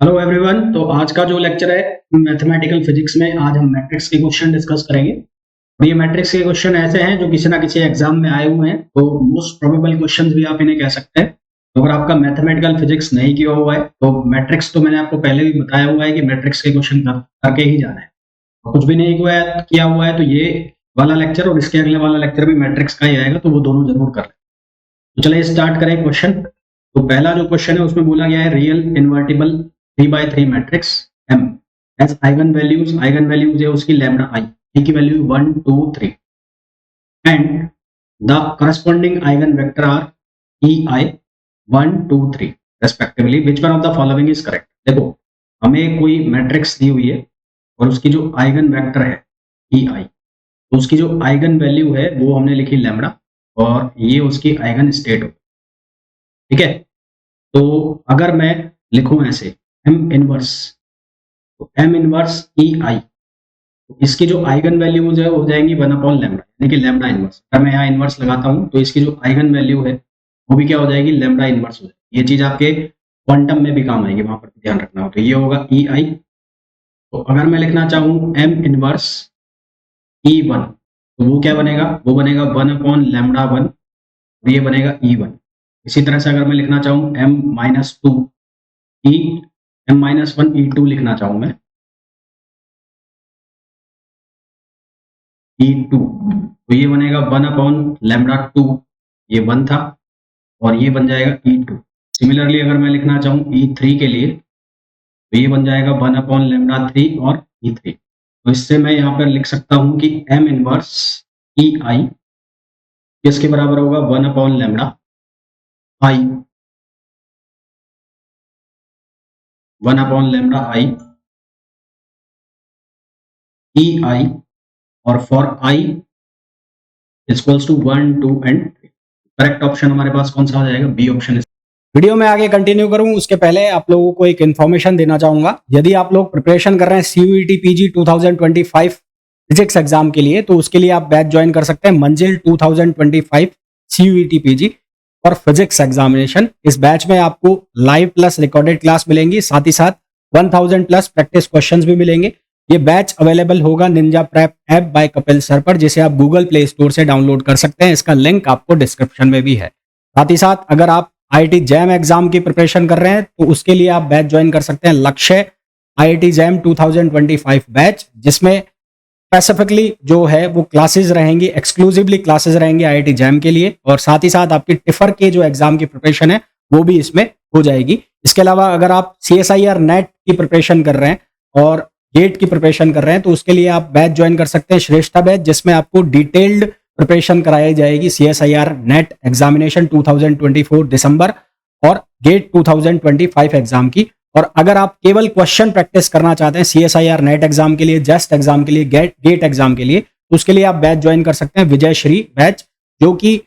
Hello everyone. तो आज का जो लेक्चर है मैथमेटिकल फिजिक्स में, आज हम मैट्रिक्स के क्वेश्चन डिस्कस करेंगे। और ये मैट्रिक्स के क्वेश्चन ऐसे हैं जो किसी ना किसी एग्जाम में आए हुए हैं, तो मोस्ट प्रोबेबल क्वेश्चंस भी आप इन्हें कह सकते हैं। तो अगर आपका मैथमेटिकल फिजिक्स नहीं किया हुआ है तो मैट्रिक्स तो मैंने आपको पहले भी बताया हुआ है कि मैट्रिक्स के क्वेश्चन करके ही जाना है। और कुछ भी नहीं किया हुआ है तो ये वाला लेक्चर और इसके अगले वाला लेक्चर भी मैट्रिक्स का ही आएगा, तो वो दोनों जरूर कर लें। तो चलिए स्टार्ट करें क्वेश्चन। तो पहला जो क्वेश्चन है उसमें बोला गया है real invertible 3x3 matrix M as eigen values है उसकी लैम्डा i की value 1 2 3 and the corresponding eigen vector are ei 1 2 3 respectively, which one of the following is correct. देखो, हमें कोई मैट्रिक्स दी हुई है और उसकी जो आइगन वेक्टर है ei, तो उसकी जो आइगन वैल्यू है वो हमने लिखी लैम्डा और ये उसकी आइगन स्टेट हो। ठीक है, तो अगर मैं लिखूं ऐसे एम इनवर्स, तो एम इनवर्स ई आई, तो इसकी जो आइगन वैल्यूज है हो जाएंगी 1/λ, यानी कि लैम्डा इनवर्स। अगर मैं यहाँ इनवर्स लगाता हूँ तो इसकी जो आइगन वैल्यू है वो भी क्या हो जाएगी, लैम्डा इनवर्स हो जाएगी। ये चीज आपके क्वांटम में भी काम आएगी, वहां पर ध्यान रखना हो। तो ये होगा ई आई। तो अगर मैं लिखना चाहूँ एम इनवर्स ई वन, तो वो क्या बनेगा, वो बनेगा 1/λ1 और ये बनेगा ई वन। इसी तरह से अगर मैं लिखना चाहूँ m-2 ई m-1 e2 लिखना चाहूँ मैं e2, तो ये बनेगा 1/λ2, ये 1 था और ये बन जाएगा e2। सिमिलरली अगर मैं लिखना चाहूँ e3 के लिए, तो ये बन जाएगा 1/λ3 और e3। तो इससे मैं यहाँ पर लिख सकता हूँ कि m इनवर्स ई आई किसके बराबर होगा, 1/λ i 1/λ i ई आई, और for i equals to 1 2 and 3। Correct option हमारे पास कौन सा हो जाएगा, बी ऑप्शन। वीडियो में आगे कंटिन्यू करूं उसके पहले आप लोगों को एक इन्फॉर्मेशन देना चाहूंगा। यदि आप लोग प्रिपरेशन कर रहे हैं सीयूईटी पीजी 2025 फिजिक्स एग्जाम के लिए, तो उसके लिए आप बैच ज्वाइन कर सकते हैं मंजिल 2025 सीयूईटी पीजी और फिजिक्स एग्जामिनेशन। इस बैच में आपको लाइव प्लस रिकॉर्डेड क्लास मिलेंगी, साथ ही साथ 1000 प्लस प्रैक्टिस क्वेश्चंस भी मिलेंगे। ये बैच अवेलेबल होगा Ninja prep app by Kapil sir पर, जिसे आप गूगल प्ले स्टोर से डाउनलोड कर सकते हैं। इसका लिंक आपको डिस्क्रिप्शन में भी है। साथ ही साथ अगर आप आईआईटी जैम एग्जाम की प्रिपरेशन कर रहे हैं तो उसके लिए आप बैच ज्वाइन कर सकते हैं लक्ष्य आईआईटी जैम 2025 बैच, जिसमें स्पेसिफिकली जो है वो क्लासेस रहेंगी, एक्सक्लूसिवली क्लासेस रहेंगी आईआईटी जैम के लिए, और साथ ही साथ आपकी टिफर के जो एग्जाम की प्रिपरेशन है वो भी इसमें हो जाएगी। इसके अलावा अगर आप CSIR नेट की प्रिपरेशन कर रहे हैं और गेट की प्रिपरेशन कर रहे हैं तो उसके लिए आप बैच ज्वाइन कर सकते हैं श्रेष्ठा बैच, जिसमें आपको डिटेल्ड प्रिपरेशन कराई जाएगी CSIR नेट एग्जामिनेशन 2024 दिसंबर और गेट 2025 एग्जाम की। और अगर आप केवल क्वेश्चन प्रैक्टिस करना चाहते हैं CSIR नेट एग्जाम के लिए, जेस्ट एग्जाम के लिए, गेट एग्जाम के लिए, तो उसके लिए आप बैच ज्वाइन कर सकते हैं विजय श्री बैच, जो कि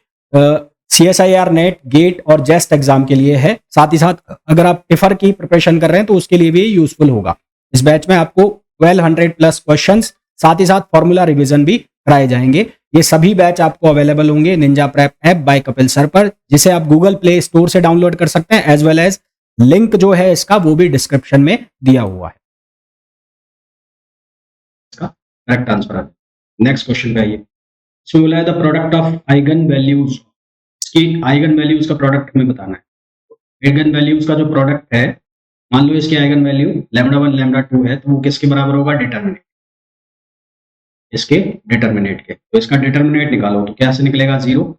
CSIR नेट, गेट और जेस्ट एग्जाम के लिए है। साथ ही साथ अगर आप टिफर की प्रिपरेशन कर रहे हैं तो उसके लिए भी यूजफुल होगा। इस बैच में आपको 1200 प्लस क्वेश्चंस, साथ ही साथ फॉर्मूला रिवीजन भी कराए जाएंगे। ये सभी बैच आपको अवेलेबल होंगे Ninja prep app by Kapil sir पर, जिसे आप गूगल प्ले स्टोर से डाउनलोड कर सकते हैं, एज वेल एज लिंक जो है इसका वो भी डिस्क्रिप्शन में दिया हुआ है। इसका करेक्ट आंसर है। नेक्स्ट क्वेश्चन पे आइए। इसमें बोला है the product of eigen values, इसकी आइगन वैल्यूज का प्रोडक्ट हमें बताना है। आइगन वैल्यूज का जो प्रोडक्ट है, मान लो इसकी आइगन वैल्यू λ1 λ2 है, तो वो किसके बराबर होगा, डिटर्मिनेंट, इसके डिटर्मिनेंट के। तो इसका डिटर्मिनेंट निकालो तो क्या से निकलेगा, 0,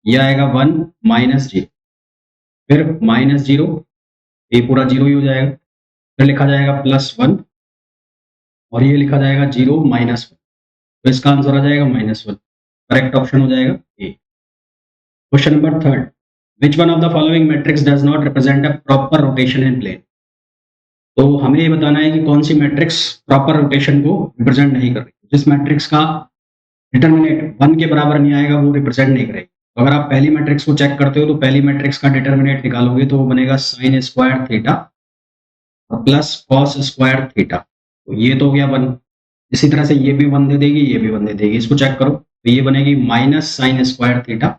ये आएगा 1 -0, फिर -0, ये पूरा 0 ही हो जाएगा, फिर लिखा जाएगा +1 और ये लिखा जाएगा 0 -1, तो इसका आंसर आ जाएगा -1। करेक्ट ऑप्शन हो जाएगा a. Question number 3, which one of the following matrix does not represent a proper rotation in plane. तो हमें ये बताना है कि कौन सी मैट्रिक्स प्रॉपर रोटेशन को रिप्रेजेंट नहीं कर रही। जिस मैट्रिक्स का डिटर्मिनेंट 1 के बराबर नहीं आएगा वो रिप्रेजेंट नहीं करेगी। तो अगर आप पहली मैट्रिक्स को चेक करते हो तो पहली मैट्रिक्स का डिटर्मिनेंट निकालोगे तो वो बनेगा sin square theta plus cos square theta, तो ये तो हो गया 1। इसी तरह से ये भी 1 दे देगी, ये भी 1 दे देगी। इसको चेक करो तो ये बनेगी माइनस sin स्क्वायर थीटा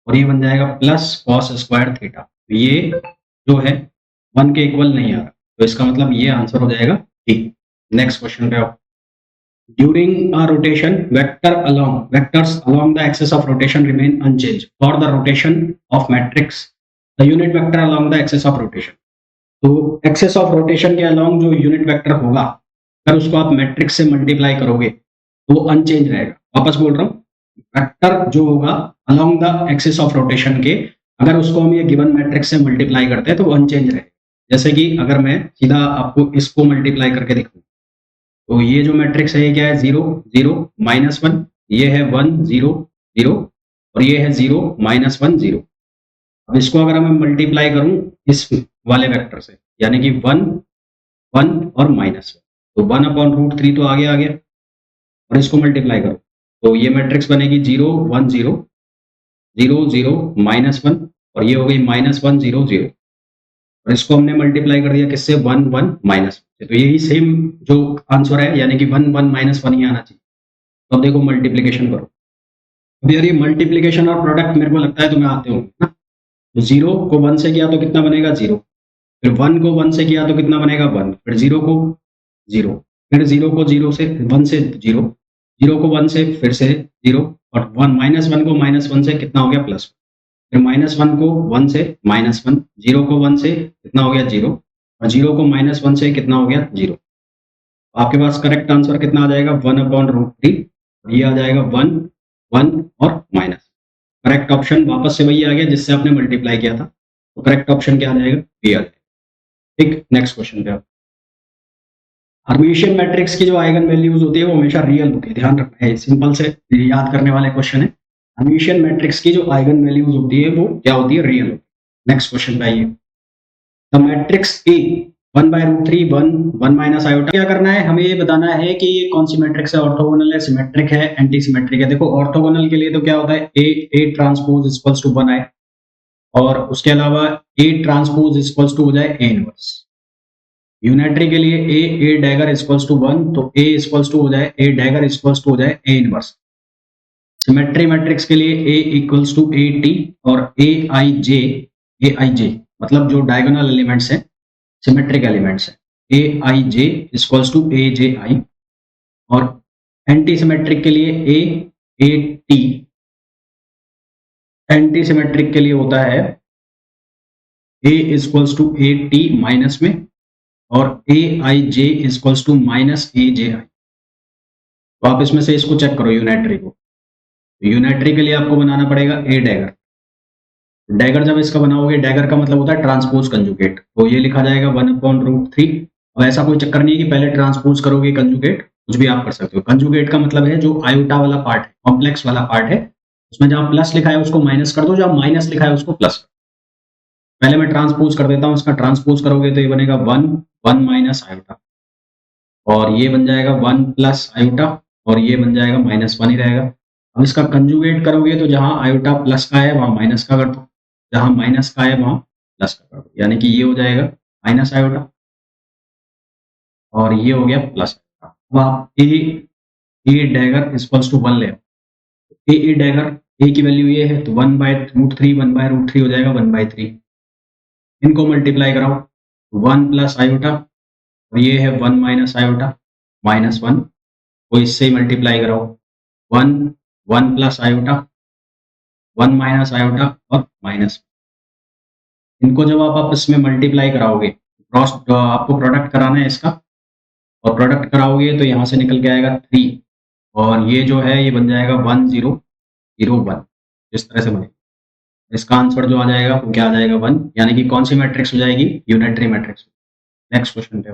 और ये बन जाएगा प्लस cos स्क्वायर थीटा। तो ये जो है 1 के इक्वल नहीं आ रहा, तो इसका मतलब ये आंसर हो जाएगा डी। नेक्स्ट क्वेश्चन पे आओ। During a rotation, vectors along the axis of rotation remain unchanged. For the rotation of matrix, the unit vector along the axis of rotation. तो एक्सेस ऑफ रोटेशन के along जो unit vector होगा, अगर उसको आप matrix से multiply करोगे तो वो अनचेंज रहेगा। वापस बोल रहा हूँ, वेक्टर जो होगा along the axis of rotation के, अगर उसको हम ये गिवन मैट्रिक्स से मल्टीप्लाई करते हैं तो वो अनचेंज रहेगा। जैसे कि अगर मैं सीधा आपको इसको मल्टीप्लाई करके दिखाऊं, तो ये जो मैट्रिक्स है ये क्या है, 0 0 -1, ये है 1 0 0 और ये है 0 -1 0। अब इसको अगर मैं मल्टीप्लाई करूं इस वाले वेक्टर से, यानी कि 1 1 और -1, तो 1/√3 तो आगे आ गया, और इसको मल्टीप्लाई करो तो ये मैट्रिक्स बनेगी 0 1 0 0 0 -1 और ये हो गई -1 0 0, और इसको हमने मल्टीप्लाई कर दिया किससे, 1 1 -1 से। तो यही सेम जो आंसर है, यानी कि 1 1 -1 ही आना चाहिए। तो अब देखो मल्टीप्लीकेशन करो। अब यार ये मल्टीप्लीकेशन और प्रोडक्ट मेरे को लगता है तुम्हें आते होंगे ना। तो 0 को 1 से किया तो कितना बनेगा, 0। फिर 1 को 1 से किया तो कितना बनेगा, 1। फिर 0 को 0, फिर 0 को 0 से 1 से 0, 0 को 1 से फिर से 0, और 1 -1 को -1 से कितना हो गया, +1। फिर -1 को 1 से -1, 0 को 1 से कितना हो गया, 0, और 0 को -1 से कितना हो गया, 0। आपके पास करेक्ट आंसर कितना आ जाएगा, 1/√3, और ये आ जाएगा 1 1 और माइनस। करेक्ट ऑप्शन वापस से वही आ गया जिससे आपने मल्टीप्लाई किया था, तो करेक्ट ऑप्शन क्या आ जाएगा, बी आ जाएगा। ठीक, नेक्स्ट क्वेश्चन पे आप। हर्मिशियन मैट्रिक्स की जो आइगन वैल्यूज होती है वो हमेशा रियल होती है, ध्यान रखना है, सिंपल से याद करने वाले क्वेश्चन है। हर्मिशियन मैट्रिक्स की जो आइगन वैल्यूज होती है वो क्या होती है, रियल होती है। नेक्स्ट क्वेश्चन पे आइए। The matrix A 1/√3 1 1 minus iota, क्या करना है, हमें ये बताना है कि ये कौन सी मैट्रिक्स है, ऑर्थोगोनल है, सिमेट्रिक है, एंटी सिमेट्रिक है। देखो ऑर्थोगोनल के लिए तो क्या होता है, ए ट्रांसपोज इक्वल्स टू 1 आए, और उसके अलावा ए ट्रांसपोज इक्वल्स टू हो जाए ए इनवर्स। यूनिटरी के लिए ए डैगर इक्वल्स टू 1, तो ए इक्वल्स टू हो जाए ए डैगर इक्वल्स टू हो जाए ए इनवर्स। सिमेट्री मैट्रिक्स के लिए ए इक्वल्स टू ए टी और ए आई जे मतलब जो डायगोनल एलिमेंट्स हैं सिमेट्रिक एलिमेंट्स है, ए i j equals to A j आई। और एंटी सिमेट्रिक के लिए ए टी, एंटी सिमेट्रिक के लिए होता है a equals to a T minus में, और a i j equals to minus a j i. तो आप इसमें से इसको चेक करो यूनिटरी को। यूनिटरी के लिए आपको बनाना पड़ेगा ए डैगर। डैगर जब इसका बनाओगे, डैगर का मतलब होता है ट्रांसपोज कंजुगेट, तो ये लिखा जाएगा 1/√3। और ऐसा कोई चक्कर नहीं है कि पहले ट्रांसपोज करोगे कंजुगेट, कुछ भी आप कर सकते हो। कंजुगेट का मतलब है जो आयोटा वाला पार्ट है, कॉम्प्लेक्स वाला पार्ट है, उसमें जहां प्लस लिखा है उसको माइनस कर दो, जहां माइनस लिखा है उसको प्लस कर दो। पहले मैं ट्रांसपोज कर देता हूं, इसका ट्रांसपोज करोगे तो ये बनेगा 1 1 माइनस आयोटा, और ये बन जाएगा 1 प्लस आयोटा, और ये बन जाएगा -1 ही रहेगा। अब इसका कंजुगेट करोगे तो जहां आयोटा प्लस का है वहां माइनस का कर दो, जहां माइनस का है वहां प्लस का कर दो, यानी कि ये हो जाएगा माइनस आयोटा और ये हो गया प्लस आयोटा। अब आप ए डैगर इक्वल्स टू 1 ले आओ, ए डैगर ए की वैल्यू ये है, तो 1/√3 हो जाएगा 1/3। इनको मल्टीप्लाई कराओ, 1 प्लस आयोटा और ये है 1 माइनस आयोटा -1, तो इससे ही मल्टीप्लाई कराओ, 1 1 प्लस आयोटा 1 माइनस आयोटा और माइनस। इनको जब आप इसमें मल्टीप्लाई कराओगे, क्रॉस आपको प्रोडक्ट कराना है इसका, और प्रोडक्ट कराओगे तो यहाँ से निकल के आएगा 3, और ये जो है ये बन जाएगा 1 0 0 1, इस तरह से बनेगा। इसका आंसर जो आ जाएगा वो क्या आ जाएगा, 1, यानी कि कौन सी मैट्रिक्स हो जाएगी, यूनिटरी मैट्रिक्स। नेक्स्ट क्वेश्चन पे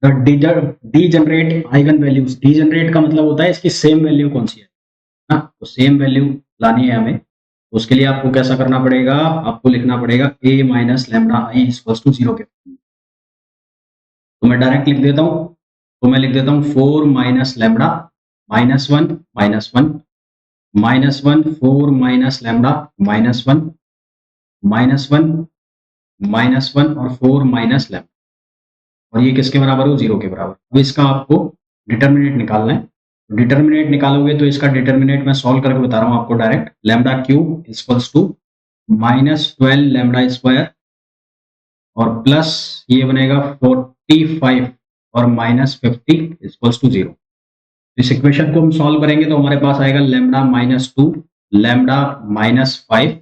डीजनरेट आइगन वैल्यूज। डीजनरेट का मतलब होता है इसकी सेम वैल्यू कौन सी है ना, तो सेम वैल्यू लानी है हमें। तो उसके लिए आपको कैसा करना पड़ेगा, आपको लिखना पड़ेगा a minus lambda I equals to 0 के। तो मैं डायरेक्ट लिख देता हूं, तो मैं लिख देता हूं 4 माइनस लैम्डा -1 -1 -1 4 माइनस लैम्डा -1 -1 और 4 माइनस लैम्डा, और ये किसके बराबर हो, 0 के बराबर। अब इसका आपको डिटर्मिनेंट निकालना है। डिटर्मिनेंट निकालोगे तो इसका डिटर्मिनेंट मैं सॉल्व करके बता रहा हूँ आपको direct. Lambda cube equals to -12 lambda square और प्लस ये बनेगा 45 और माइनस 50 इक्वल्स टू 0। इस इक्वेशन को हम सॉल्व करेंगे तो हमारे पास आएगा लैम्डा माइनस 2, लैम्डा माइनस 5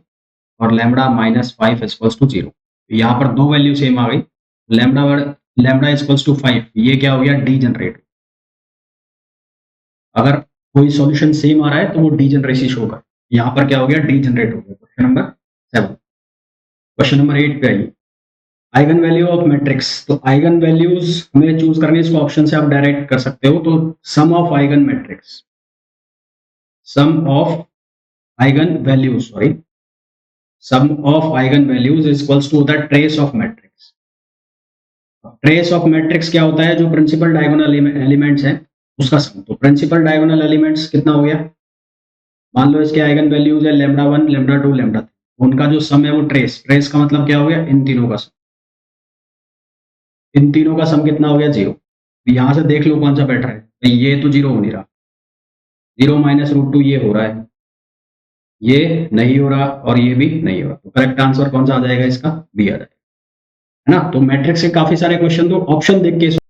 और लैम्डा माइनस 5 इक्वल्स टू 0। यहाँ पर दो वैल्यू सेम आ गई। लैम्डा इक्वल्स टू 5, ये क्या हो गया, डीजनरेट। अगर कोई सॉल्यूशन सेम आ रहा है तो वो डीजनरेसी शो कर, यहाँ पर क्या हो गया, डीजनरेट हो गया। Question number 7। क्वेश्चन नंबर 8 पे आइए, आइगन वैल्यू ऑफ मैट्रिक्स। तो आइगन वैल्यूज हमें चूज करनी है, इसको ऑप्शन से आप डायरेक्ट कर सकते हो। तो sum of eigen matrix, sum of eigen values, sorry, sum of eigen values is equals to the trace of matrix. Trace of matrix क्या होता है, जो प्रिंसिपल डायगोनल एलिमेंट्स हैं उसका सम। तो प्रिंसिपल डायगोनल एलिमेंट्स कितना हो गया, मान लो इसके आइगन वैल्यूज है लैम्डा 1, लैम्डा 2, लैम्डा 3, उनका जो सम है वो ट्रेस, ट्रेस का मतलब क्या हो गया, इन तीनों का सम। इन तीनों का सम कितना हो गया, 0। यहां से देख लो कौन सा बेटर है, ये तो 0 हो नहीं रहा, 0 माइनस रूट 2 ये हो रहा है, ये नहीं हो रहा और ये भी नहीं हो रहा। तो करेक्ट आंसर कौन सा आ जाएगा इसका, बी आ जाएगा, है ना। तो मैट्रिक्स के काफी सारे क्वेश्चन तो ऑप्शन देख के